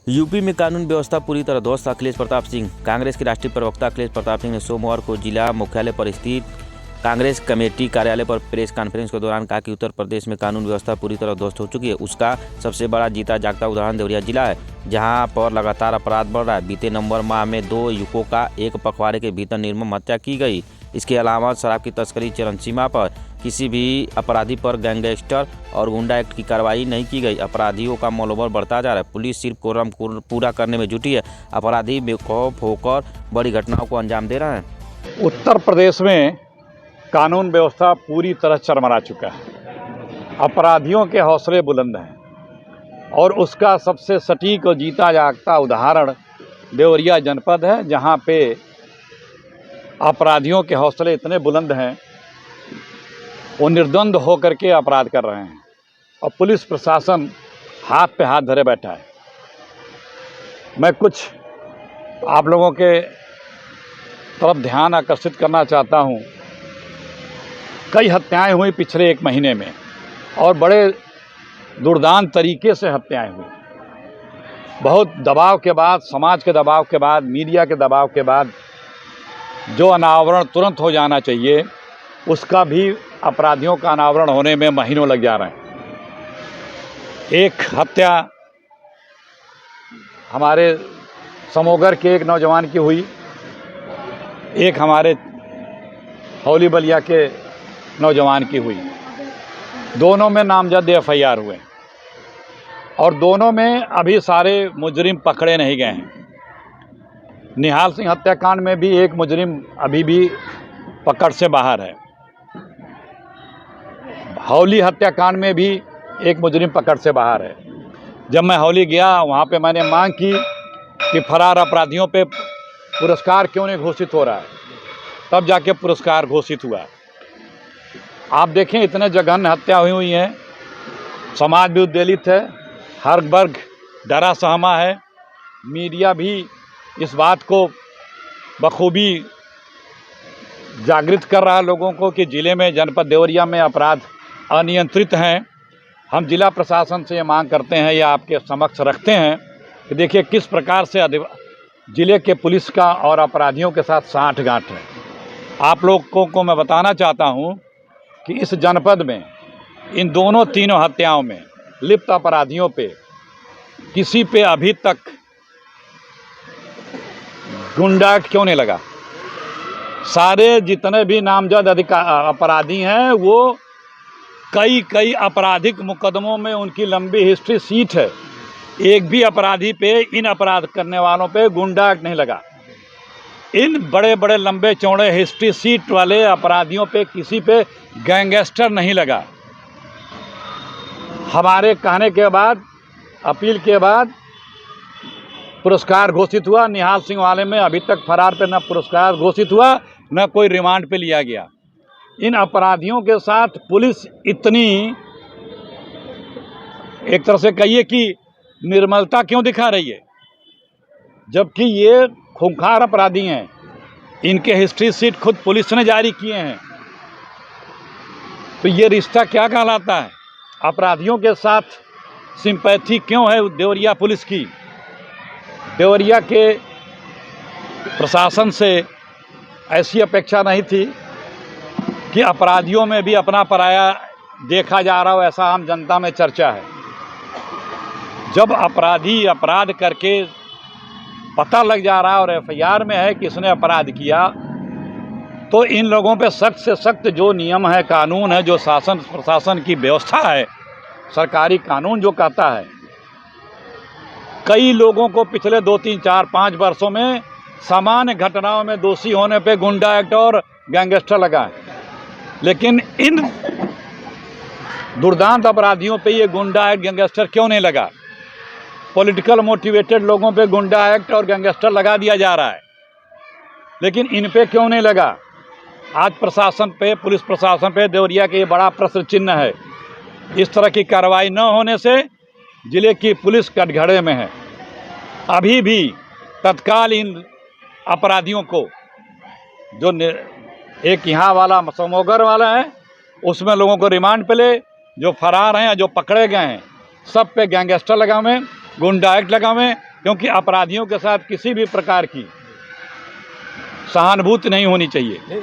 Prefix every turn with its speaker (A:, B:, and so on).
A: UP में कानून व्यवस्था पूरी तरह ध्वस्त। अखिलेश प्रताप सिंह। कांग्रेस के राष्ट्रीय प्रवक्ता अखिलेश प्रताप सिंह ने सोमवार को जिला मुख्यालय पर स्थित कांग्रेस कमेटी कार्यालय पर प्रेस कॉन्फ्रेंस के दौरान कहा कि उत्तर प्रदेश में कानून व्यवस्था पूरी तरह ध्वस्त हो चुकी है। उसका सबसे बड़ा जीता जागता उदाहरण देवरिया जिला है, जहां पर लगातार अपराध बढ़ रहा है। बीते नवंबर माह में 2 युवकों का एक पखवाड़े के भीतर निर्मम हत्या की गई। इसके अलावा शराब की तस्करी चरम सीमा पर, किसी भी अपराधी पर गैंगस्टर और गुंडा एक्ट की कार्रवाई नहीं की गई। अपराधियों का मनोबल बढ़ता जा रहा है। पुलिस सिर्फ कोरम पूरा करने में जुटी है। अपराधी बेखौफ होकर बड़ी घटनाओं को अंजाम दे रहे हैं।
B: उत्तर प्रदेश में कानून व्यवस्था पूरी तरह चरमरा चुका है। अपराधियों के हौसले बुलंद हैं और उसका सबसे सटीक और जीता जागता उदाहरण देवरिया जनपद है, जहां पे अपराधियों के हौसले इतने बुलंद हैं, वो निर्द्वंद होकर के अपराध कर रहे हैं और पुलिस प्रशासन हाथ पे हाथ धरे बैठा है। मैं कुछ आप लोगों के तरफ ध्यान आकर्षित करना चाहता हूं। कई हत्याएं हुई पिछले 1 महीने में और बड़े दुर्दांत तरीके से हत्याएं हुई। बहुत दबाव के बाद, समाज के दबाव के बाद, मीडिया के दबाव के बाद जो अनावरण तुरंत हो जाना चाहिए, उसका भी अपराधियों का अनावरण होने में महीनों लग जा रहे हैं। एक हत्या हमारे समोगर के एक नौजवान की हुई, एक हमारे हौली बलिया के नौजवान की हुई। दोनों में नामजद FIR हुए और दोनों में अभी सारे मुजरिम पकड़े नहीं गए हैं। निहाल सिंह हत्याकांड में भी एक मुजरिम अभी भी पकड़ से बाहर है। हौली हत्याकांड में भी एक मुजरिम पकड़ से बाहर है। जब मैं हौली गया, वहाँ पे मैंने मांग की कि फरार अपराधियों पे पुरस्कार क्यों नहीं घोषित हो रहा है, तब जाके पुरस्कार घोषित हुआ। आप देखें, इतने जघन्य हत्या हुई हैं, समाज भी उद्वेलित है, हर वर्ग डरा सहमा है। मीडिया भी इस बात को बखूबी जागृत कर रहा है लोगों को कि ज़िले में, जनपद देवरिया में अपराध अनियंत्रित हैं। हम जिला प्रशासन से ये मांग करते हैं या आपके समक्ष रखते हैं कि देखिए किस प्रकार से ज़िले के पुलिस का और अपराधियों के साथ साठगांठ है। आप लोगों को मैं बताना चाहता हूं कि इस जनपद में इन तीनों हत्याओं में लिप्त अपराधियों पे किसी पे अभी तक गुंडा क्यों नहीं लगा। सारे जितने भी नामजद अपराधी हैं, वो कई आपराधिक मुकदमों में उनकी लंबी हिस्ट्री सीट है। एक भी अपराधी पे, इन अपराध करने वालों पे गुंडा एक्ट नहीं लगा। इन बड़े बड़े लंबे चौड़े हिस्ट्री सीट वाले अपराधियों पे किसी पे गैंगस्टर नहीं लगा। हमारे कहने के बाद, अपील के बाद पुरस्कार घोषित हुआ। निहाल सिंह वाले में अभी तक फरार पे न पुरस्कार घोषित हुआ, न कोई रिमांड पे लिया गया। इन अपराधियों के साथ पुलिस इतनी, एक तरह से कहिए कि निर्मलता क्यों दिखा रही है, जबकि ये खूंखार अपराधी हैं। इनके हिस्ट्री सीट खुद पुलिस ने जारी किए हैं। तो ये रिश्ता क्या कहलाता है? अपराधियों के साथ सिंपैथी क्यों है देवरिया पुलिस की? देवरिया के प्रशासन से ऐसी अपेक्षा नहीं थी कि अपराधियों में भी अपना पराया देखा जा रहा हो, ऐसा आम जनता में चर्चा है। जब अपराधी अपराध करके पता लग जा रहा है और FIR में है कि इसने अपराध किया, तो इन लोगों पे सख्त से सख्त जो नियम है, कानून है, जो शासन प्रशासन की व्यवस्था है, सरकारी कानून जो कहता है। कई लोगों को पिछले 2, 3, 4, 5 वर्षों में सामान्य घटनाओं में दोषी होने पे गुंडा एक्ट और गैंगस्टर लगा है, लेकिन इन दुर्दांत अपराधियों पे ये गुंडा एक्ट, गैंगस्टर क्यों नहीं लगा? पॉलिटिकल मोटिवेटेड लोगों पे गुंडा एक्ट और गैंगस्टर लगा दिया जा रहा है, लेकिन इन पे क्यों नहीं लगा? आज प्रशासन पे, पुलिस प्रशासन पे देवरिया के ये बड़ा प्रश्न चिन्ह है। इस तरह की कार्रवाई न होने से जिले की पुलिस कटघरे में है। अभी भी तत्काल इन अपराधियों को, जो एक यहाँ वाला समोगर वाला है, उसमें लोगों को रिमांड पे ले, जो फरार हैं या जो पकड़े गए हैं, सब पे गैंगस्टर लगा हुए। गुंडा एक्ट लगावें, क्योंकि अपराधियों के साथ किसी भी प्रकार की सहानुभूति नहीं होनी चाहिए।